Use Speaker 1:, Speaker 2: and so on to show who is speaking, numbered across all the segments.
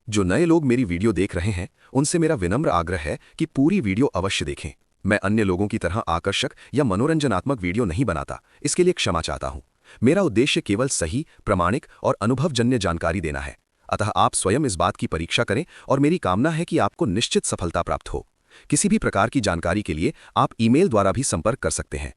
Speaker 1: जो नए लोग मेरी वीडियो देख रहे हैं उनसे मेरा विनम्र आग्रह है कि पूरी वीडियो अवश्य देखें। मैं अन्य लोगों की तरह आकर्षक या मनोरंजनात्मक वीडियो नहीं बनाता, इसके लिए क्षमा चाहता हूं। मेरा उद्देश्य केवल सही, प्रामाणिक और अनुभवजन्य जानकारी देना है। अतः आप स्वयं इस बात की परीक्षा करें और मेरी कामना है कि आपको निश्चित सफलता प्राप्त हो। किसी भी प्रकार की जानकारी के लिए आप ईमेल द्वारा भी संपर्क कर सकते हैं।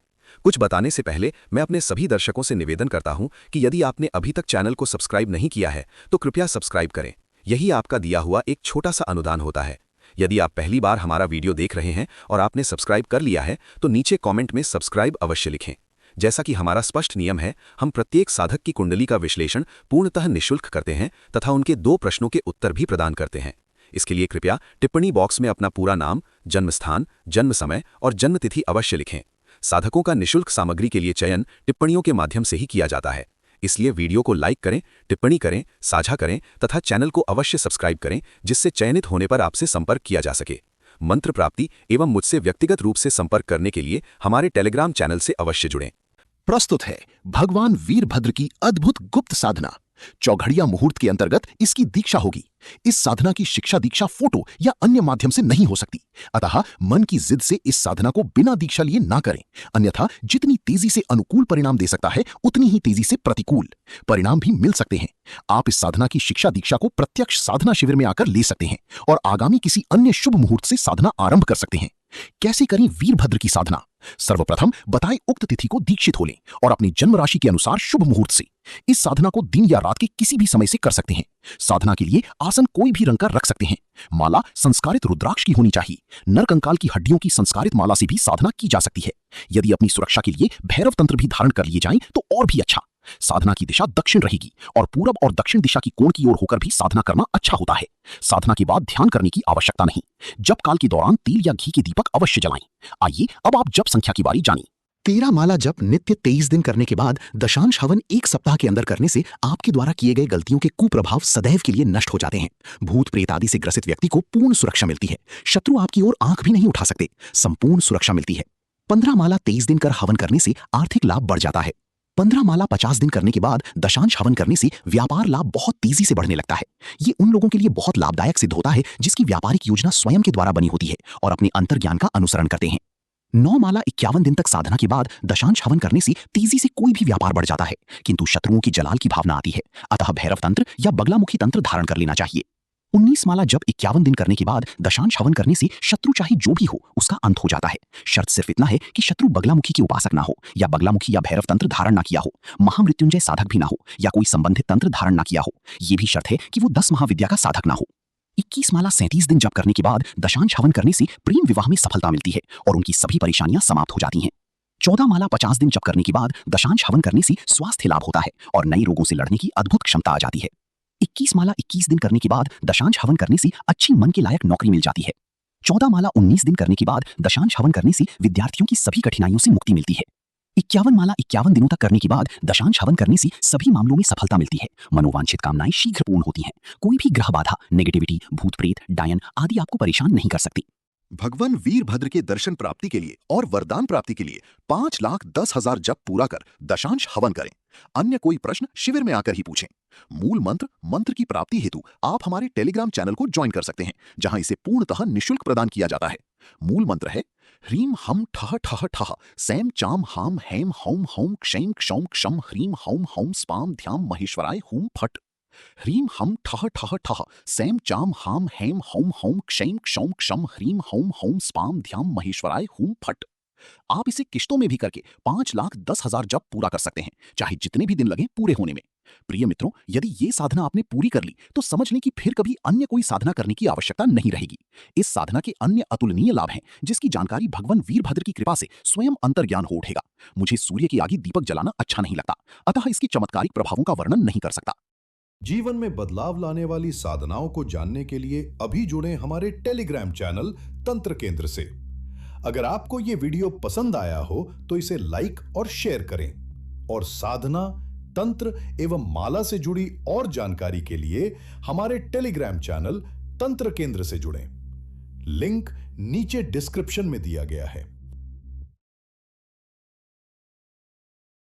Speaker 1: कुछ बताने से पहले मैं अपने सभी दर्शकों से निवेदन करता हूं कि यदि आपने अभी तक चैनल को सब्सक्राइब नहीं किया है तो कृपया सब्सक्राइब करें। यही आपका दिया हुआ एक छोटा सा अनुदान होता है। यदि आप पहली बार हमारा वीडियो देख रहे हैं और आपने सब्सक्राइब कर लिया है तो नीचे कमेंट में सब्सक्राइब अवश्य लिखें। जैसा कि हमारा स्पष्ट नियम है, हम प्रत्येक साधक की कुंडली का विश्लेषण पूर्णतः निःशुल्क करते हैं तथा उनके 2 प्रश्नों के उत्तर भी प्रदान करते हैं। इसके लिए कृपया टिप्पणी बॉक्स में अपना पूरा नाम, जन्म स्थान, जन्म समय और जन्म तिथि अवश्य लिखें। साधकों का निःशुल्क सामग्री के लिए चयन टिप्पणियों के माध्यम से ही किया जाता है। इसलिए वीडियो को लाइक करें, टिप्पणी करें, साझा करें तथा चैनल को अवश्य सब्सक्राइब करें, जिससे चयनित होने पर आपसे संपर्क किया जा सके। मंत्र प्राप्ति एवं मुझसे व्यक्तिगत रूप से संपर्क करने के लिए हमारे टेलीग्राम चैनल से अवश्य जुड़ें।
Speaker 2: प्रस्तुत है भगवान वीरभद्र की अद्भुत गुप्त साधना। चौघड़िया मुहूर्त के अंतर्गत इसकी दीक्षा होगी। इस साधना की शिक्षा दीक्षा फोटो या अन्य माध्यम से नहीं हो सकती, अतः मन की जिद से इस साधना को बिना दीक्षा लिए ना करें, अन्यथा जितनी तेजी से अनुकूल परिणाम दे सकता है उतनी ही तेजी से प्रतिकूल परिणाम भी मिल सकते हैं। आप इस साधना की शिक्षा दीक्षा को प्रत्यक्ष साधना शिविर में आकर ले सकते हैं और आगामी किसी अन्य शुभ मुहूर्त से साधना आरंभ कर सकते हैं। कैसे करें वीरभद्र की साधना? सर्वप्रथम बताए उक्त तिथि को दीक्षित हो लें और अपनी जन्म राशि के अनुसार शुभ मुहूर्त से इस साधना को दिन या रात के किसी भी समय से कर सकते हैं। साधना के लिए आसन कोई भी रंग का रख सकते हैं। माला संस्कारित रुद्राक्ष की होनी चाहिए। नरकंकाल की हड्डियों की संस्कारित माला से भी साधना की जा सकती है। यदि अपनी सुरक्षा के लिए भैरव तंत्र भी धारण कर लिए जाएं तो और भी अच्छा। साधना की दिशा दक्षिण रहेगी और पूरब और दक्षिण दिशा की कोण की ओर होकर भी साधना करना अच्छा होता है। साधना के बाद ध्यान करने की आवश्यकता नहीं। जप काल के दौरान तिल या घी के दीपक अवश्य जलाएं। आइए अब आप जप संख्या की बारी जानिए। 13 माला जप नित्य 23 दिन करने के बाद दशांश हवन 1 सप्ताह के अंदर करने से आपके द्वारा किए गए गलतियों के कुप्रभाव सदैव के लिए नष्ट हो जाते हैं। भूत प्रेत आदि से ग्रसित व्यक्ति को पूर्ण सुरक्षा मिलती है। शत्रु आपकी ओर आंख भी नहीं उठा सकते। संपूर्ण सुरक्षा मिलती है। 15 माला 23 दिन कर हवन करने से आर्थिक लाभ बढ़ जाता है। 15 माला 50 दिन करने के बाद दशांश हवन करने से व्यापार लाभ बहुत तेजी से बढ़ने लगता है। ये उन लोगों के लिए बहुत लाभदायक सिद्ध होता है जिसकी व्यापारिक योजना स्वयं के द्वारा बनी होती है और अपने अंतर्ज्ञान का अनुसरण करते हैं। 9 माला 51 दिन तक साधना के बाद दशांश हवन करने से तेजी से कोई भी व्यापार बढ़ जाता है, किंतु शत्रुओं की जलाल की भावना आती है, अतः भैरव तंत्र या बगलामुखी तंत्र धारण कर लेना चाहिए। 19 माला जब 51 दिन करने के बाद दशांश हवन करने से शत्रु चाहे जो भी हो उसका अंत हो जाता है। शर्त सिर्फ इतना है कि शत्रु बगलामुखी के उपासक ना हो या बगलामुखी या भैरव तंत्र धारण ना किया हो, महामृत्युंजय साधक भी ना हो या कोई संबंधित तंत्र धारण ना किया हो। यह भी शर्त है कि वो 10 महाविद्या का साधक ना हो। 21 माला 37 दिन जप करने के बाद दशांश हवन करने से प्रेम विवाह में सफलता मिलती है और उनकी सभी परेशानियां समाप्त हो जाती हैं। 14 माला 50 दिन जप करने के बाद दशांश हवन करने से स्वास्थ्य लाभ होता है और नए रोगों से लड़ने की अद्भुत क्षमता आ जाती है। 21 माला 21 दिन करने के बाद दशांश हवन करने से अच्छी मन के लायक नौकरी मिल जाती है। 14 माला 19 दिन करने के बाद दशांश हवन करने से विद्यार्थियों की सभी कठिनाइयों से मुक्ति मिलती है। 51 माला 51 दिनों तक करने के बाद दशांश हवन करने से सभी मामलों में सफलता मिलती है। मनोवांछित कामनाएं शीघ्र पूर्ण होती हैं। कोई भी ग्रह बाधा, नेगेटिविटी, भूत प्रेत, डायन आदि आपको परेशान नहीं कर सकती।
Speaker 3: भगवान वीरभद्र के दर्शन प्राप्ति के लिए और वरदान प्राप्ति के लिए 5,10,000 जप पूरा कर दशांश हवन करें। अन्य कोई प्रश्न शिविर में आकर ही पूछें। मूल मंत्र की प्राप्ति हेतु आप हमारे टेलीग्राम चैनल को ज्वाइन कर सकते हैं, जहां इसे पूर्णतः निःशुल्क प्रदान किया जाता है। मूल मंत्र है ह्रीम हम ठह ठह ठह सैम चाम हाम हैम हौम हौम क्षैम क्षौम क्षम ह्रीम हौम हौम स्पाम ध्याम महेश्वराय हूम फट। ह्रीम हम ठह ठह ठह सैम चाम हाम हैम हौम हौम क्षैम क्षौम क्षम ह्रीम हौम हौम स्पाम ध्याम महेश्वराय हूम फट। आप इसे किश्तों में भी करके 5,10,000 जप पूरा कर सकते हैं, चाहे जितने भी दिन लगे पूरे होने में। प्रिय मित्रों, यदि ये साधना आपने पूरी कर ली तो समझ लें कि फिर कभी अन्य कोई साधना करने की आवश्यकता नहीं रहेगी। इस साधना के अन्य अतुलनीय लाभ हैं, जिसकी जानकारी भगवान वीरभद्र की कृपा से स्वयं अंतर्ज्ञान हो उठेगा। मुझे सूर्य के आगे दीपक जलाना अच्छा नहीं लगता, अतः इसके चमत्कारिक प्रभावों का वर्णन नहीं कर सकता।
Speaker 4: जीवन में बदलाव लाने वाली साधनाओं को जानने के लिए अभी जुड़ें हमारे टेलीग्राम चैनल तंत्र केंद्र से। अगर आपको ये वीडियो पसंद आया हो तो इसे लाइक और शेयर करें और साधना, तंत्र एवं माला से जुड़ी और जानकारी के लिए हमारे टेलीग्राम चैनल तंत्र केंद्र से जुड़ें। लिंक नीचे डिस्क्रिप्शन में दिया गया है।